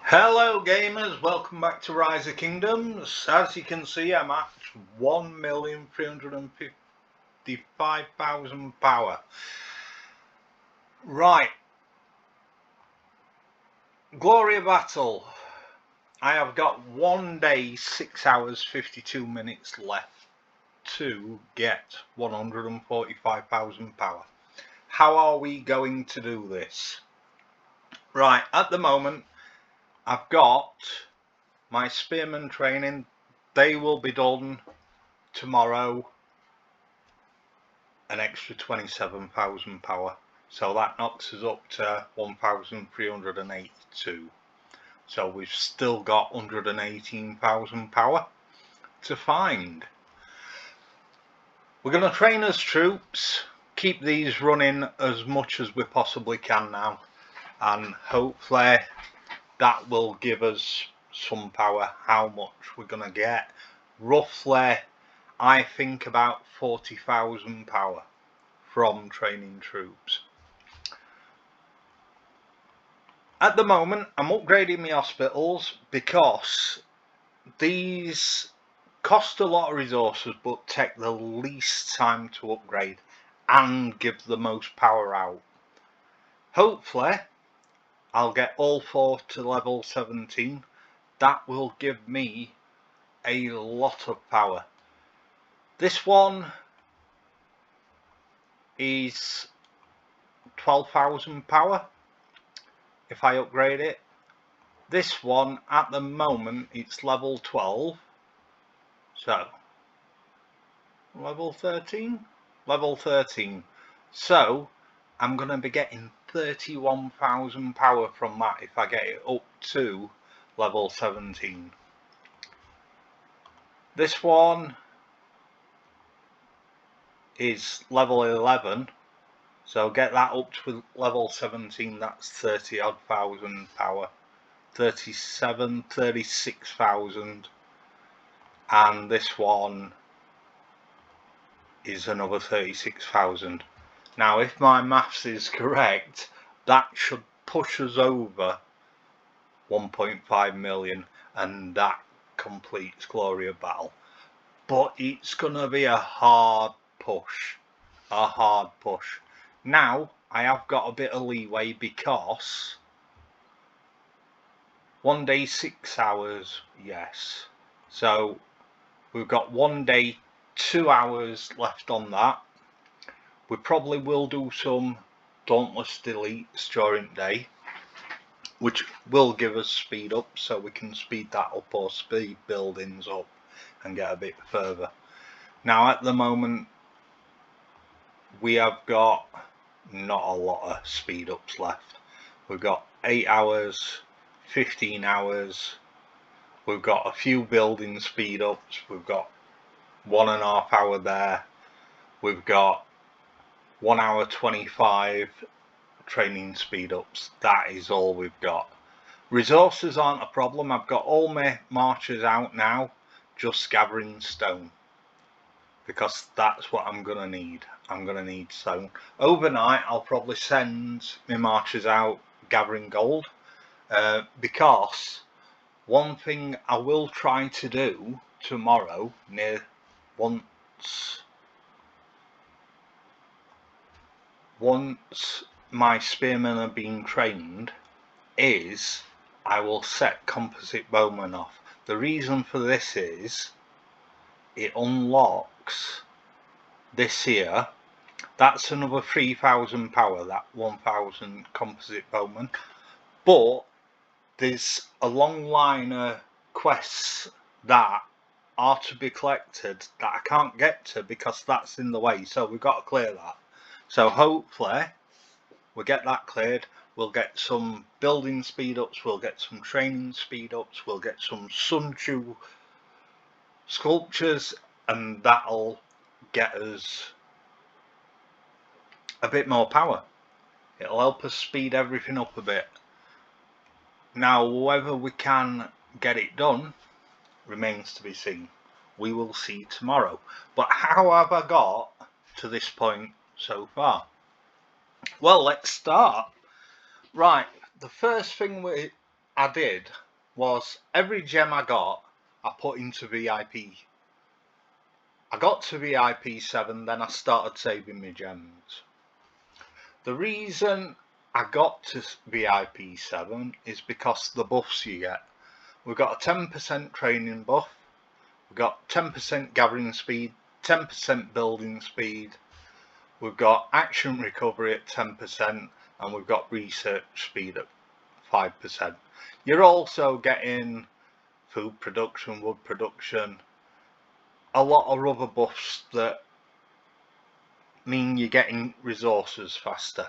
Hello gamers, welcome back to Rise of Kingdoms. As you can see, I'm at 1,355,000 power. Right, Glory of Battle. I have got 1 day, 6 hours, 52 minutes left to get 145,000 power. How are we going to do this? Right, at the moment, I've got my spearman training. They will be done tomorrow, an extra 27,000 power, so that knocks us up to 1,382. So we've still got 118,000 power to find. We're going to train as troops, keep these running as much as we possibly can now, and hopefully that will give us some power. How much we're going to get? Roughly, I think about 40,000 power from training troops. At the moment, I'm upgrading my hospitals because these cost a lot of resources but take the least time to upgrade and give the most power out. Hopefully, I'll get all 4 to level 17. That will give me a lot of power. This one is 12,000 power if I upgrade it. This one at the moment it's level 12, so level 13, so I'm going to be getting 31,000 power from that if I get it up to level 17. This one is level 11, so get that up to level 17, that's 30 odd thousand power, 36,000, and this one is another 36,000. Now if my maths is correct, that should push us over 1.5 million, and that completes Glory of Battle. But it's gonna be a hard push. Now I have got a bit of leeway because 1 day 6 hours, yes, so we've got 1 day 2 hours left on that. We probably will do some dauntless deletes during the day, which will give us speed up, so we can speed that up or speed buildings up and get a bit further. Now at the moment we have got not a lot of speed ups left. We've got 8 hours, 15 hours, we've got a few building speed ups, we've got 1.5 hour there, we've got 1 hour 25 training speed ups. That is all we've got. Resources aren't a problem. I've got all my marchers out now, just gathering stone, because that's what I'm gonna need. I'm gonna need stone. Overnight I'll probably send my marchers out gathering gold, because one thing I will try to do tomorrow, once my spearmen are being trained, is I will set composite bowmen off. The reason for this is it unlocks this here. That's another 3,000 power, that 1,000 composite bowman, but there's a long line of quests that are to be collected that I can't get to because that's in the way, so we've got to clear that. So hopefully we'll get that cleared, we'll get some building speed ups, we'll get some training speed ups, we'll get some Sun Tzu sculptures, and that'll get us a bit more power. It'll help us speed everything up a bit. Now whether we can get it done remains to be seen. We will see tomorrow. But how have I got to this point so far? Well, let's start. Right, the first thing I did was every gem I got, I put into VIP. I got to VIP 7, then I started saving my gems. The reason I got to VIP 7 is because the buffs you get. We've got a 10% training buff, we've got 10% gathering speed, 10% building speed, we've got action recovery at 10%, and we've got research speed at 5%. You're also getting food production, wood production, a lot of other buffs that mean you're getting resources faster.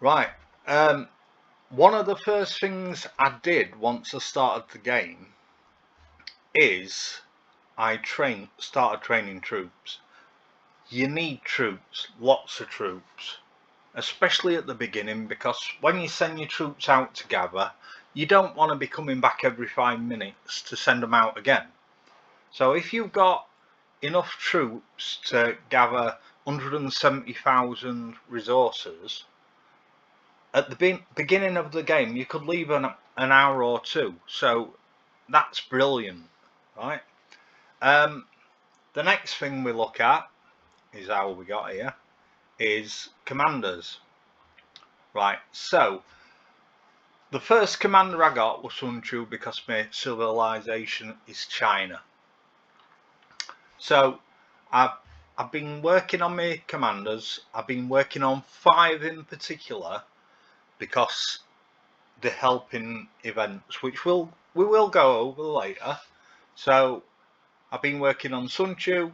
Right, one of the first things I did once I started the game is I started training troops. You need troops, lots of troops, especially at the beginning, because when you send your troops out to gather, you don't want to be coming back every 5 minutes to send them out again. So if you've got enough troops to gather 170,000 resources, at the beginning of the game you could leave an hour or two, so that's brilliant, right? The next thing we look at is how we got here is commanders. Right, so the first commander I got was Sun Tzu because my civilization is China. So I've been working on my commanders. I've been working on 5 in particular because the helping events, which we will go over later. So I've been working on Sun Tzu,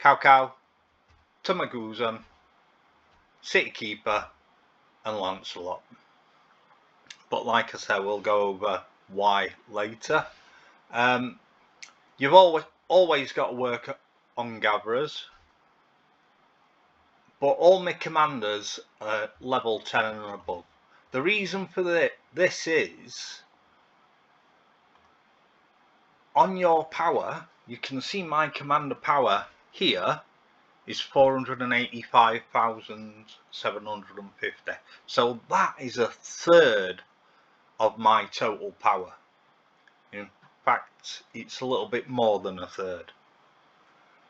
Cao Cao, Tamaguzan, City Keeper, and Lancelot. But like I said, we'll go over why later. You've always got to work on gatherers, but all my commanders are level 10 and above. The reason for this is on your power, you can see my commander power here is 485,750. So that is a third of my total power. In fact, it's a little bit more than a third.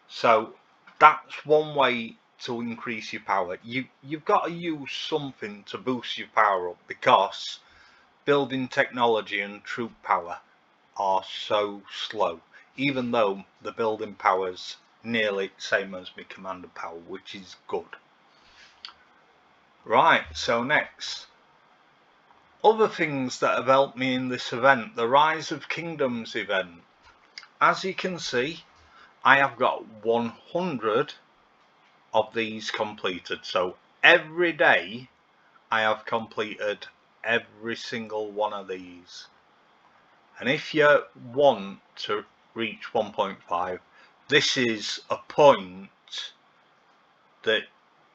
So that's one way to increase your power. You've got to use something to boost your power up, because building technology and troop power are so slow, even though the building power's nearly the same as my commander power, which is good. Right, so next, other things that have helped me in this event, the Rise of Kingdoms event. As you can see, I have got 100 of these completed. So every day I have completed every single one of these. And if you want to reach 1.5, this is a point that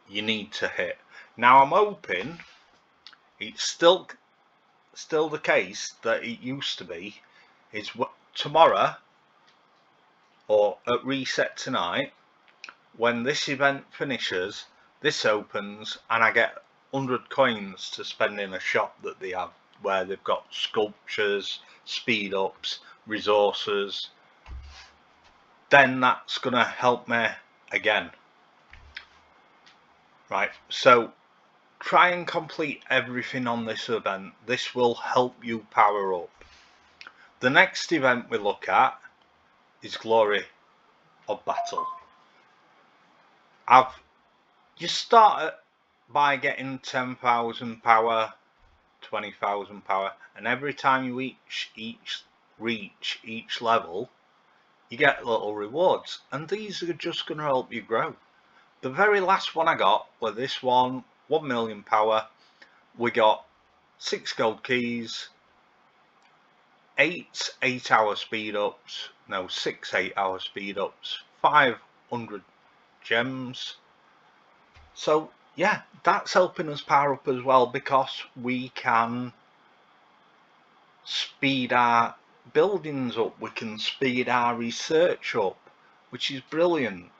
you need to hit. Now I'm hoping it's still the case that it used to be, is tomorrow or at reset tonight, when this event finishes, this opens and I get 100 coins to spend in a shop that they have, where they've got sculptures, speed ups, resources. Then that's gonna help me again. Right, so try and complete everything on this event. This will help you power up. The next event we look at is Glory of Battle. You start by getting 10,000 power, 20,000 power, and every time you reach each level, you get little rewards, and these are just going to help you grow. The very last one I got was this one, 1 million power. We got 6 gold keys, 6 8-hour speed ups, 500 gems. So yeah, that's helping us power up as well, because we can speed our buildings up, we can speed our research up, which is brilliant.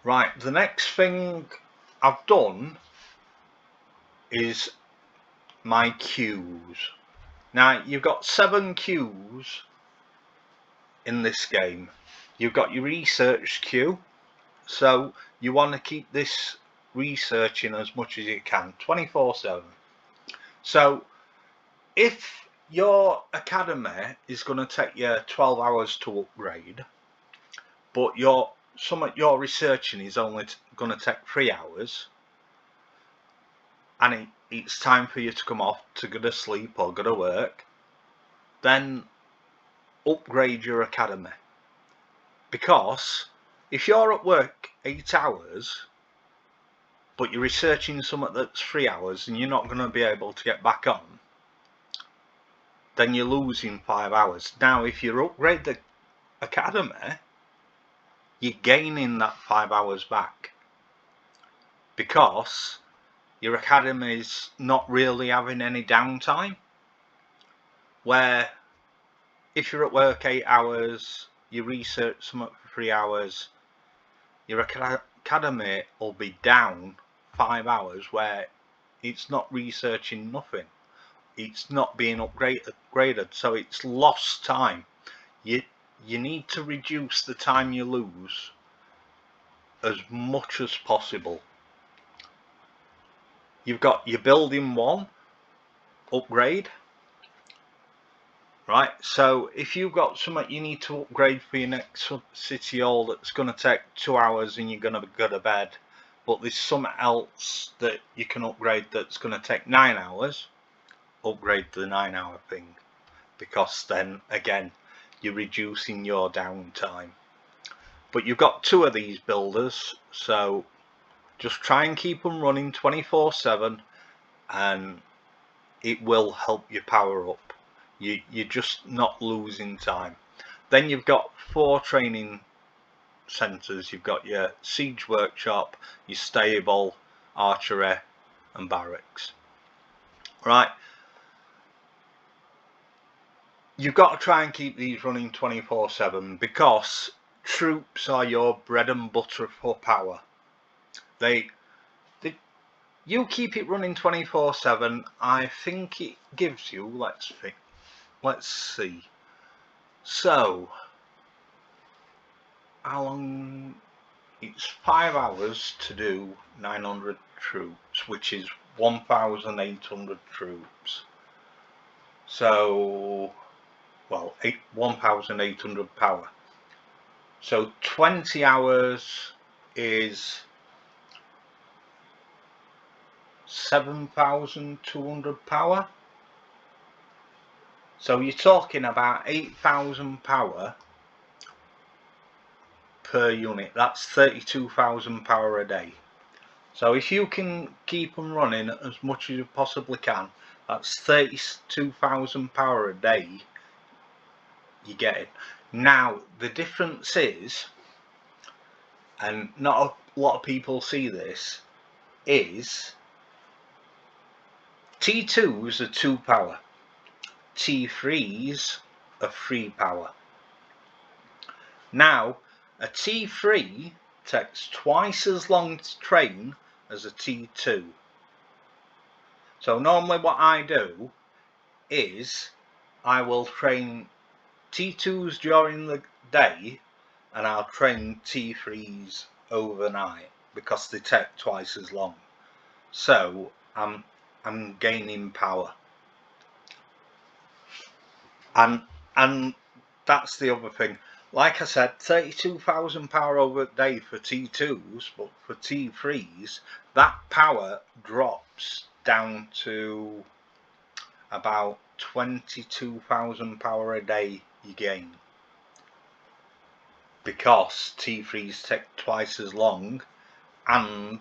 Right, the next thing I've done is my queues. Now you've got 7 queues in this game. You've got your research queue, so you want to keep this researching as much as you can 24/7. So if your academy is going to take you 12 hours to upgrade, but some of your researching is only going to take 3 hours, and it's time for you to come off to go to sleep or go to work, then upgrade your academy. Because if you're at work 8 hours but you're researching something that's 3 hours and you're not going to be able to get back on, then you're losing 5 hours. Now if you upgrade the academy, you're gaining that 5 hours back, because your academy is not really having any downtime. Where if you're at work 8 hours, you research something for 3 hours, your academy will be down 5 hours, where it's not researching nothing, it's not being upgraded, so it's lost time. You need to reduce the time you lose as much as possible. You've got your building 1 upgrade, right? So if you've got something you need to upgrade for your next city hall that's going to take 2 hours and you're going to go to bed, but there's something else that you can upgrade that's going to take 9 hours, upgrade the 9-hour thing, because then again you're reducing your downtime. But you've got 2 of these builders, so just try and keep them running 24/7 and it will help you power up. You're just not losing time. Then you've got 4 training centres. You've got your siege workshop, your stable, archery and barracks. Right, you've got to try and keep these running 24/7, because troops are your bread and butter for power. You keep it running 24/7, I think it gives you, let's see, so how long? It's 5 hours to do 900 troops, which is 1,800 troops. So, well, 1,800 power. So 20 hours is 7,200 power. So you're talking about 8,000 power per unit. That's 32,000 power a day. So if you can keep them running as much as you possibly can, that's 32,000 power a day you get it. Now the difference is, and not a lot of people see this, is T2s are 2 power, T3s are 3 power. Now a T3 takes twice as long to train as a T2. So normally what I do is I will train T2s during the day and I'll train T3s overnight, because they take twice as long. So I'm gaining power. And that's the other thing. Like I said, 32,000 power over a day for T2s, but for T3s, that power drops down to about 22,000 power a day you gain, because T3s take twice as long, and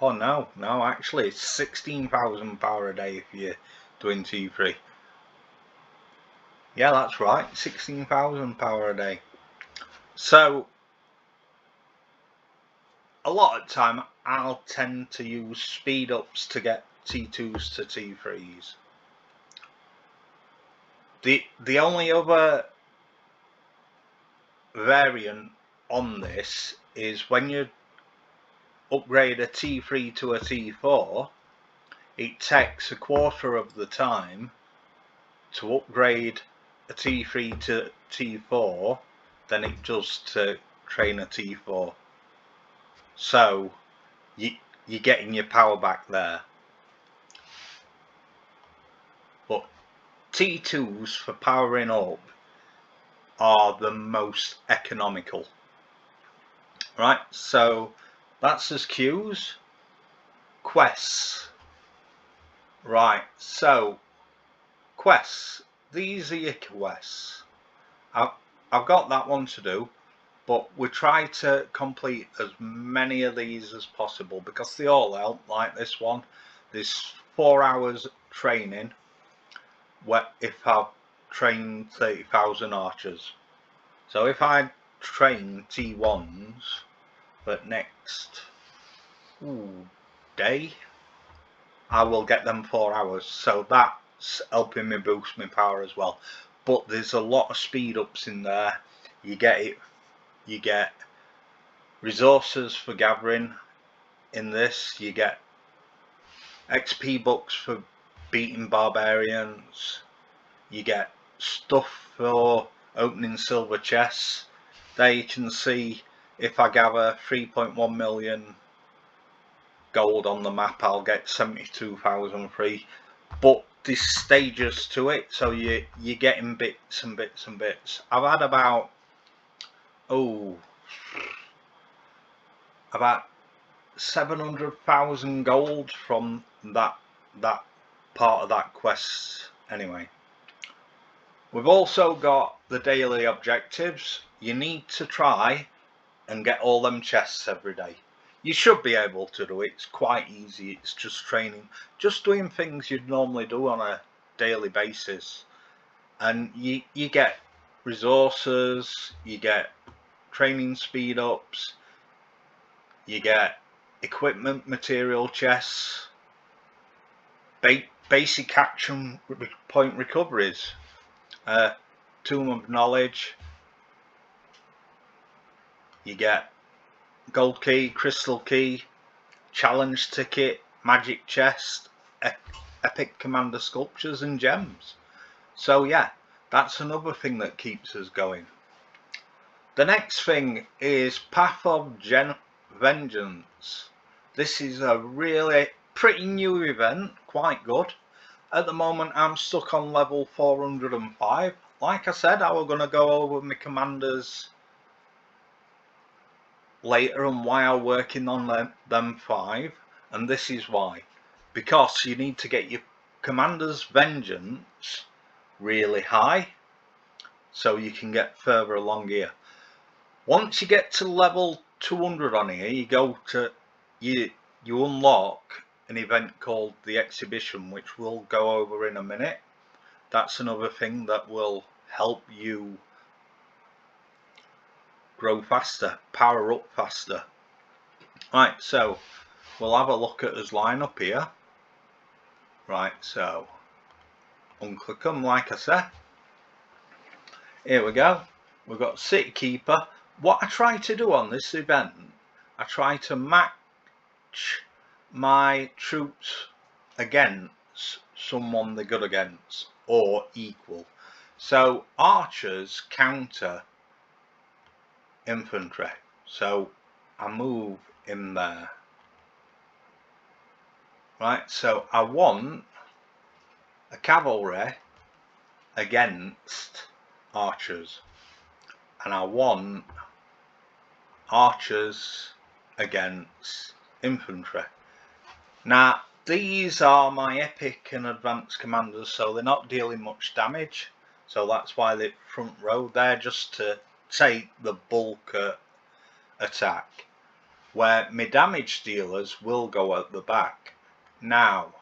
oh no, actually it's 16,000 power a day if you're doing T3. Yeah, that's right, 16,000 power a day. So a lot of time I'll tend to use speed ups to get T2s to T3s. The only other variant on this is when you're upgrade a T3 to a T4, it takes a quarter of the time to upgrade a T3 to T4 than it does to train a T4. So you're getting your power back there. But T2s for powering up are the most economical. Right, so that's as queues. Quests. Right, so quests. These are your quests. I've got that one to do, but we try to complete as many of these as possible because they all help. Like this one, there's 4 hours training if I've trained 30,000 archers. So if I train T1s for next day, I will get them 4 hours. So that's helping me boost my power as well. But there's a lot of speed ups in there. You get resources for gathering in this. You get XP books for beating barbarians. You get stuff for opening silver chests. There you can see if I gather 3.1 million gold on the map, I'll get 72,000 free. But there's stages to it, so you're getting bits and bits and bits. I've had about 700,000 gold from that part of that quest anyway. We've also got the daily objectives. You need to try and get all them chests every day. You should be able to do it. It's quite easy. It's just training, just doing things you'd normally do on a daily basis, and you get resources, you get training speed ups, you get equipment material chests, basic action point recoveries, Tomb of Knowledge, you get gold key, crystal key, challenge ticket, magic chest, epic commander sculptures and gems. So yeah, that's another thing that keeps us going. The next thing is Path of Vengeance. This is a really pretty new event, quite good. At the moment I'm stuck on level 405. Like I said, I was going to go over my commanders later and why I'm working on them 5, and this is why. Because you need to get your commander's vengeance really high so you can get further along here. Once you get to level 200 on here, you go to you unlock an event called the exhibition, which we'll go over in a minute. That's another thing that will help you grow faster, power up faster. Right, so we'll have a look at his lineup here. Right, so unclick them like I said. Here we go. We've got City Keeper. What I try to do on this event, I try to match my troops against someone they're good against or equal. So archers counter infantry, so I move in there. Right, so I want a cavalry against archers, and I want archers against infantry. Now these are my epic and advanced commanders, so they're not dealing much damage, so that's why they're front row. They're just to take the bulk attack, where my damage dealers will go at the back. Now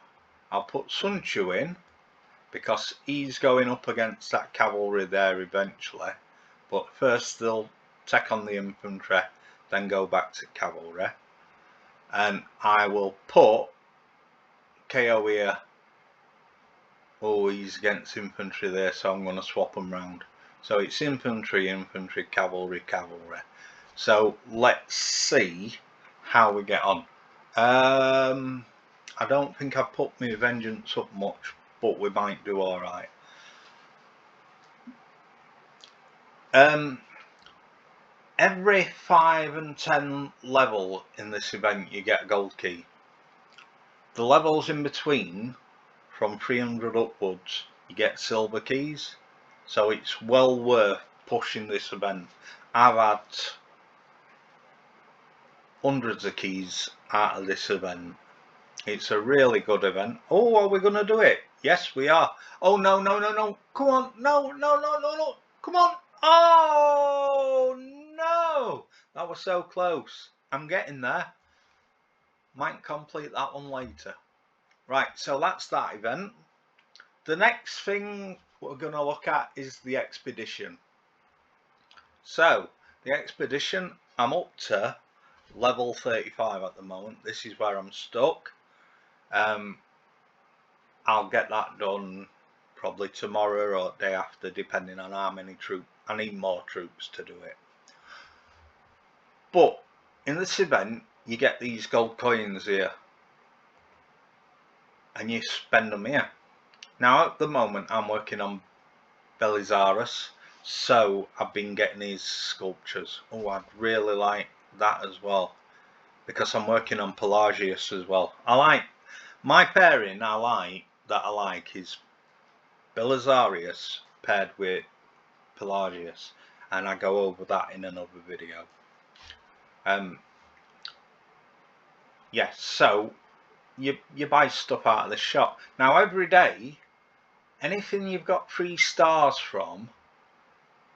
I'll put Sun Tzu in because he's going up against that cavalry there eventually, but first they'll take on the infantry, then go back to cavalry. And I will put KO here. Oh, he's against infantry there, so I'm going to swap them round. So it's infantry, infantry, cavalry, cavalry. So let's see how we get on. I don't think I've put my vengeance up much, but we might do alright. Every 5 and 10 level in this event you get a gold key. The levels in between, from 300 upwards, you get silver keys, so it's well worth pushing this event. I've had hundreds of keys out of this event. It's a really good event. Oh, are we going to do it? Yes, we are. Oh, no, no, no, no. Come on. No, no, no, no, no. Come on. Oh, no. That was so close. I'm getting there. Might complete that one later. Right, so that's that event. The next thing we're going to look at is the expedition. So, the expedition, I'm up to level 35 at the moment. This is where I'm stuck. I'll get that done probably tomorrow or day after, depending on how many troops. I need more troops to do it. But in this event, you get these gold coins here, and you spend them here. Now at the moment I'm working on Belisarius, so I've been getting these sculptures. Oh, I'd really like that as well, because I'm working on Pelagius as well. I like my pairing. I like is Belisarius paired with Pelagius, and I go over that in another video. Yes, so you buy stuff out of the shop. Now every day, anything you've got 3 stars from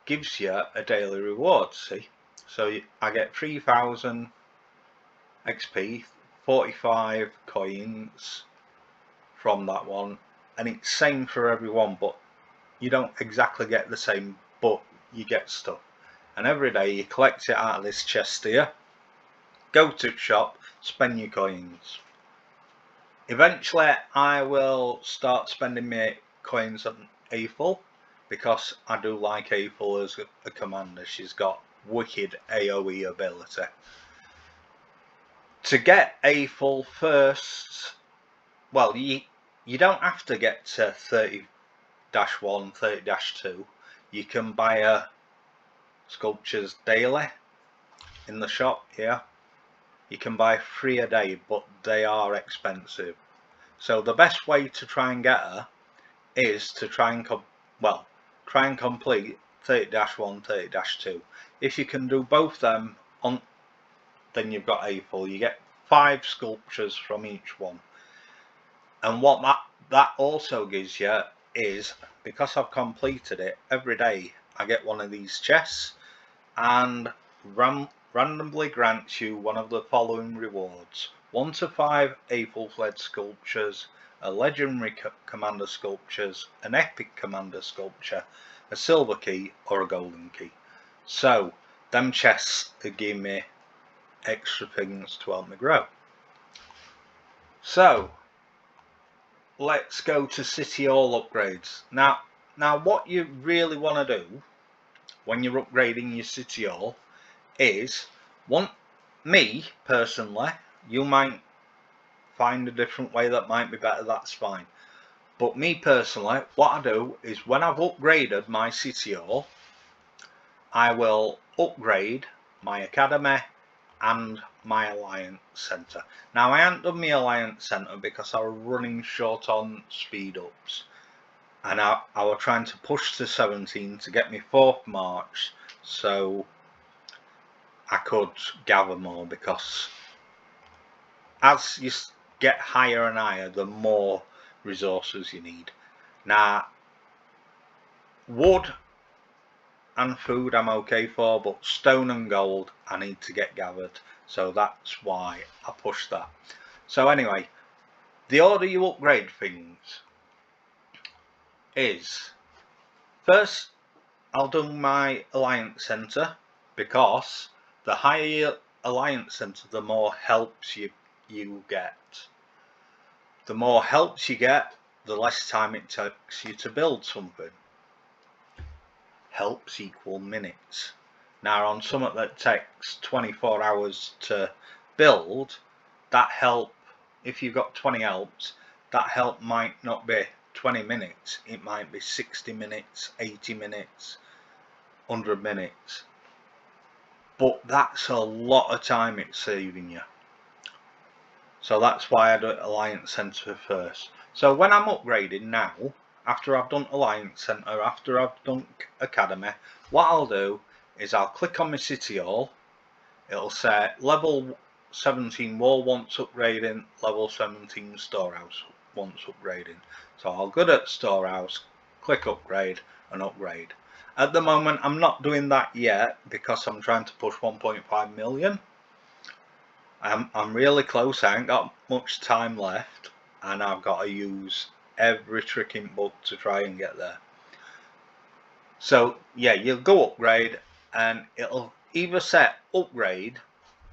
gives you a daily reward. See, so I get 3000 XP, 45 coins from that one, and it's same for everyone, but you don't exactly get the same, but you get stuff. And every day you collect it out of this chest here, go to the shop, spend your coins. Eventually I will start spending my coins on Aethel, because I do like Aethel as a commander. She's got wicked AoE ability. To get Aethel first, well, you don't have to get to 30-1, 30-2. You can buy her sculptures daily in the shop here. You can buy 3 a day, but they are expensive. So the best way to try and get her is to try and complete 30-1, 30-2. If you can do both them on, then you've got Aethel. You get 5 sculptures from each one. And what that also gives you is, because I've completed it, every day I get one of these chests, and randomly grants you one of the following rewards: 1 to 5 Aethel fled sculptures, a legendary commander sculptures, an epic commander sculpture, a silver key, or a golden key. So them chests give me extra things to help me grow. So let's go to City Hall upgrades. Now what you really want to do when you're upgrading your City Hall is, me personally, you might find a different way that might be better, that's fine. But me personally, what I do is, when I've upgraded my City Hall, I will upgrade my Academy and my Alliance Centre. Now I haven't done my Alliance Centre because I was running short on speed ups, and I was trying to push to 17 to get me 4th March so I could gather more, because as you get higher and higher, the more resources you need. Now wood and food I'm okay for, but stone and gold I need to get gathered, so that's why I push that. So anyway, the order you upgrade things is, first I'll do my Alliance Centre, because the higher Alliance Centre, the more helps you get. The more helps you get, the less time it takes you to build something. Helps equal minutes. Now on something that takes 24 hours to build, that help, if you've got 20 helps, that help might not be 20 minutes, it might be 60 minutes, 80 minutes, 100 minutes. But that's a lot of time it's saving you. So that's why I do Alliance Centre first. So when I'm upgrading now, after I've done Alliance Centre, after I've done Academy, what I'll do is I'll click on my City Hall. It'll say level 17 wall wants upgrading, level 17 storehouse wants upgrading. So I'll go to storehouse, click upgrade and upgrade. At the moment I'm not doing that yet because I'm trying to push 1.5 million. I'm really close, I ain't got much time left and I've got to use every trick in book to try and get there. So yeah, you'll go upgrade and it'll either say upgrade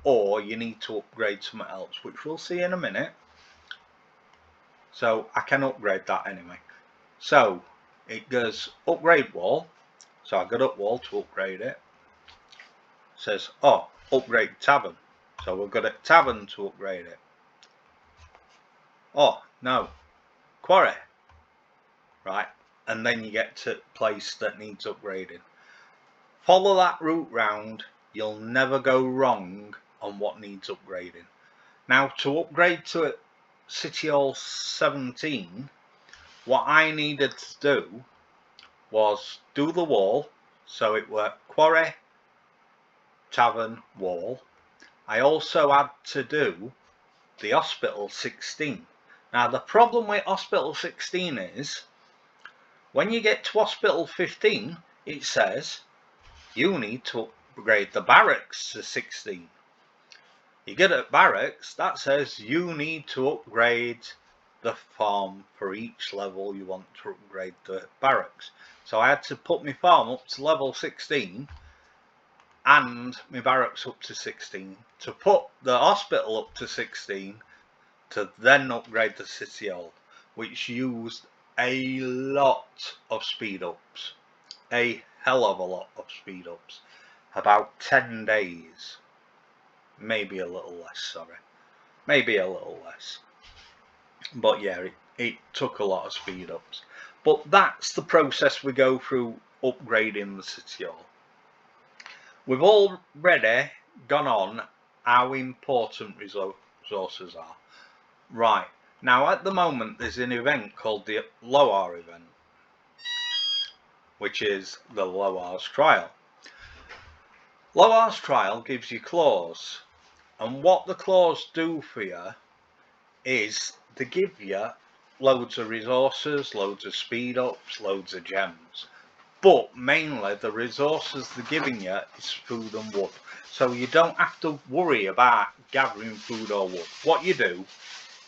or you need to upgrade something else, which we'll see in a minute. So I can upgrade that anyway. So it goes upgrade wall, so I got up wall to upgrade it. It says, oh, upgrade tavern, so we've got a tavern to upgrade it. Oh no, quarry, right, and then you get to place that needs upgrading. Follow that route round, you'll never go wrong on what needs upgrading. Now to upgrade to City Hall 17, what I needed to do was do the wall, so it were quarry, tavern, wall. I also had to do the hospital 16. Now the problem with hospital 16 is when you get to hospital 15 it says you need to upgrade the barracks to 16. You get at barracks, that says you need to upgrade the farm for each level you want to upgrade the barracks. So I had to put my farm up to level 16 and my barracks up to 16 to put the hospital up to 16 to then upgrade the City Hall, which used a lot of speed ups, a hell of a lot of speed ups, about 10 days. Maybe a little less, sorry. Maybe a little less. But yeah, it took a lot of speed ups. But that's the process we go through upgrading the City Hall. We've already gone on how important resources are. Right, now at the moment there's an event called the Loar event, which is the Loar's Trial. Loar's Trial gives you claws. And what the claws do for you is they give you loads of resources, loads of speed ups, loads of gems. But mainly the resources they're giving you is food and wood. So you don't have to worry about gathering food or wood. What you do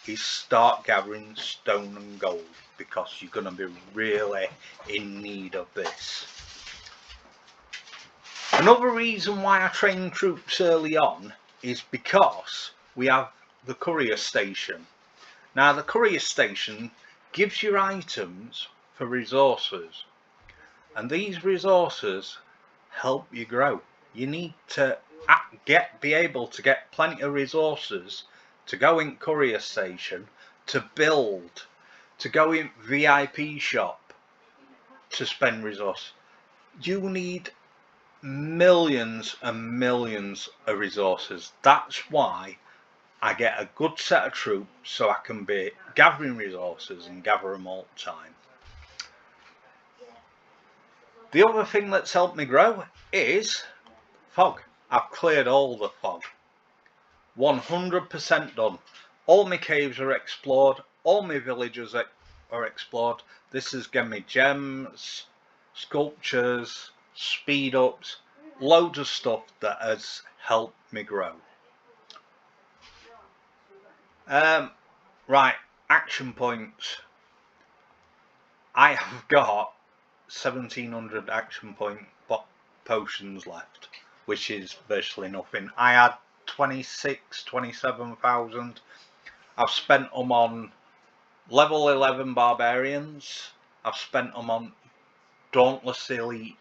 is start gathering stone and gold because you're going to be really in need of this. Another reason why I train troops early on is because we have the courier station. Now the courier station gives you items for resources, and these resources help you grow. You need to be able to get plenty of resources to go in courier station, to build, to go in VIP shop, to spend resources. You need millions and millions of resources. That's why I get a good set of troops so I can be gathering resources and gather them all the time. The other thing that's helped me grow is fog. I've cleared all the fog. 100% done. All my caves are explored, all my villages are explored. This has given me gems, sculptures, speed ups, loads of stuff that has helped me grow. Right, action points. I have got 1700 action point potions left, which is virtually nothing. I had 27,000. I've spent them on level 11 barbarians. I've spent them on dauntless elite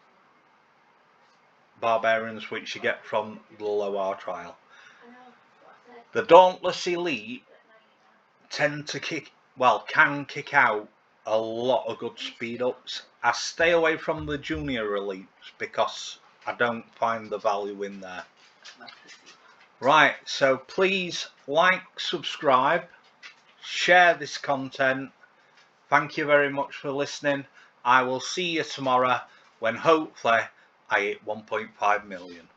barbarians, which you get from the Loar trial. The Dauntless Elite tend to can kick out a lot of good speed ups. I stay away from the junior elites because I don't find the value in there. Right, so please like, subscribe, share this content. Thank you very much for listening. I will see you tomorrow when hopefully I hit 1.5 million.